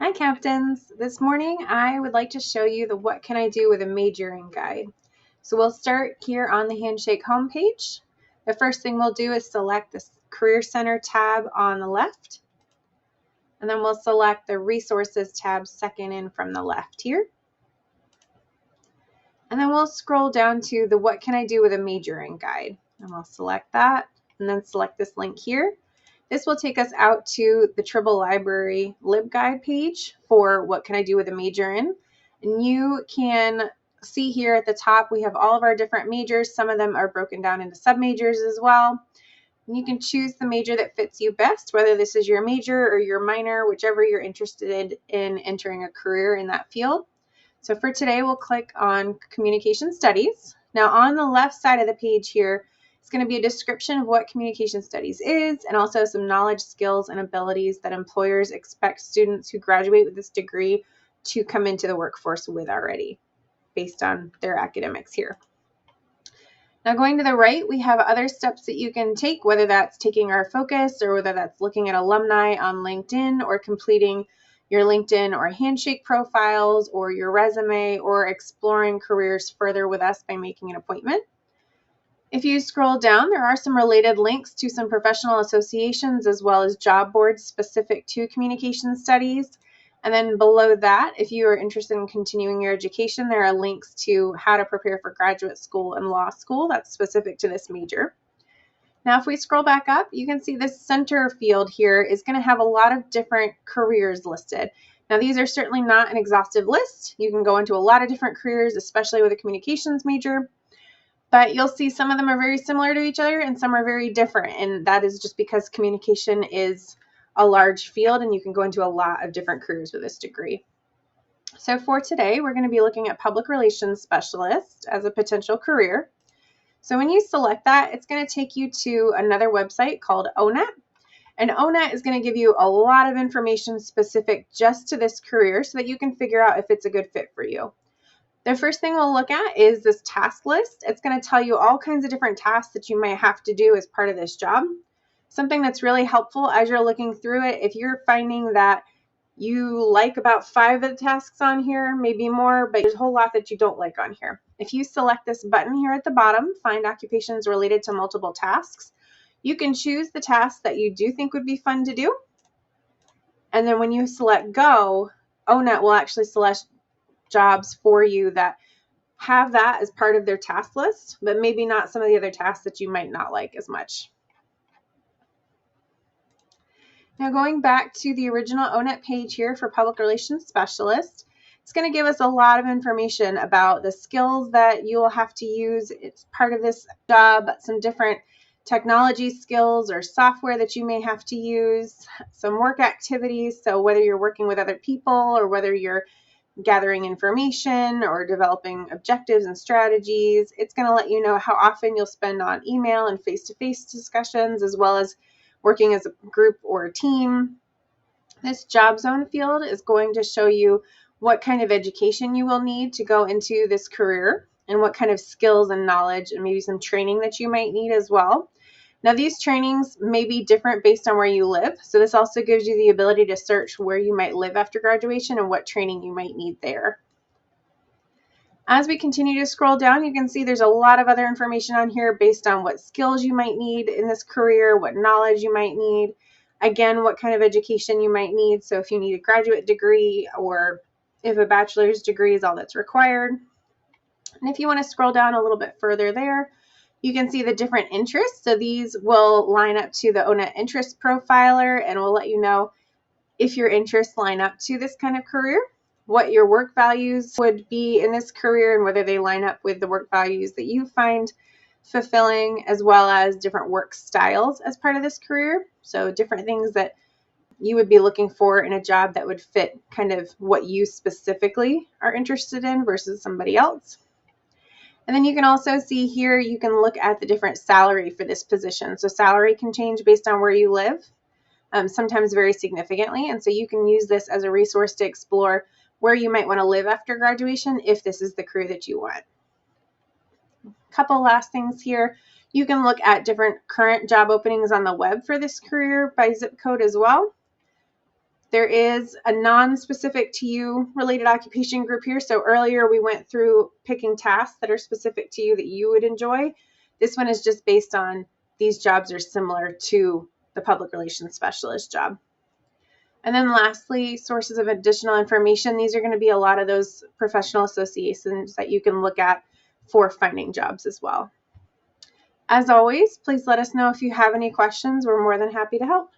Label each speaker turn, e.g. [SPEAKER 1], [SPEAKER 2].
[SPEAKER 1] Hi, Captains. This morning I would like to show you the What Can I Do with a Majoring guide. So we'll start here on the Handshake homepage. The first thing we'll do is select the Career Center tab on the left, and then we'll select the Resources tab second in from the left here. And then we'll scroll down to the What Can I Do with a Majoring guide, and we'll select that, and then select this link here. This will take us out to the Tribble Library LibGuide page for What Can I Do with a Major in. And you can see here at the top, we have all of our different majors. Some of them are broken down into submajors as well. And you can choose the major that fits you best, whether this is your major or your minor, whichever you're interested in entering a career in that field. So for today, we'll click on Communication Studies. Now on the left side of the page here, it's going to be a description of what communication studies is and also some knowledge, skills, and abilities that employers expect students who graduate with this degree to come into the workforce with already based on their academics here. Now going to the right, we have other steps that you can take, whether that's taking our focus or whether that's looking at alumni on LinkedIn or completing your LinkedIn or Handshake profiles or your resume or exploring careers further with us by making an appointment. If you scroll down, there are some related links to some professional associations as well as job boards specific to communication studies. And then below that, if you are interested in continuing your education, there are links to how to prepare for graduate school and law school that's specific to this major. Now, if we scroll back up, you can see this center field here is going to have a lot of different careers listed. Now, these are certainly not an exhaustive list. You can go into a lot of different careers, especially with a communications major. But you'll see some of them are very similar to each other and some are very different. And that is just because communication is a large field and you can go into a lot of different careers with this degree. So for today, we're going to be looking at public relations specialist as a potential career. So when you select that, it's going to take you to another website called ONET. And ONET is going to give you a lot of information specific just to this career so that you can figure out if it's a good fit for you. The first thing we'll look at is this task list. It's going to tell you all kinds of different tasks that you might have to do as part of this job. Something that's really helpful as you're looking through it, if you're finding that you like about 5 of the tasks on here, maybe more, but there's a whole lot that you don't like on here. If you select this button here at the bottom, Find Occupations Related to Multiple Tasks, you can choose the tasks that you do think would be fun to do. And then when you select Go, ONET will actually select jobs for you that have that as part of their task list, but maybe not some of the other tasks that you might not like as much. Now going back to the original ONET page here for Public Relations Specialist, it's going to give us a lot of information about the skills that you will have to use. It's part of this job, some different technology skills or software that you may have to use, some work activities, so whether you're working with other people or whether you're gathering information or developing objectives and strategies. It's going to let you know how often you'll spend on email and face-to-face discussions, as well as working as a group or a team. This job zone field is going to show you what kind of education you will need to go into this career and what kind of skills and knowledge and maybe some training that you might need as well. Now, these trainings may be different based on where you live, so this also gives you the ability to search where you might live after graduation and what training you might need there. As we continue to scroll down, you can see there's a lot of other information on here based on what skills you might need in this career, what knowledge you might need, again, what kind of education you might need. So if you need a graduate degree or if a bachelor's degree is all that's required. And if you want to scroll down a little bit further there, you can see the different interests. So these will line up to the ONET interest profiler and will let you know if your interests line up to this kind of career, what your work values would be in this career and whether they line up with the work values that you find fulfilling, as well as different work styles as part of this career. So different things that you would be looking for in a job that would fit kind of what you specifically are interested in versus somebody else. And then you can also see here, you can look at the different salary for this position. So salary can change based on where you live, sometimes very significantly. And so you can use this as a resource to explore where you might want to live after graduation if this is the career that you want. A couple last things here. You can look at different current job openings on the web for this career by zip code as well. There is a non-specific to you related occupation group here. So earlier we went through picking tasks that are specific to you that you would enjoy. This one is just based on these jobs are similar to the public relations specialist job. And then lastly, sources of additional information. These are going to be a lot of those professional associations that you can look at for finding jobs as well. As always, please let us know if you have any questions. We're more than happy to help.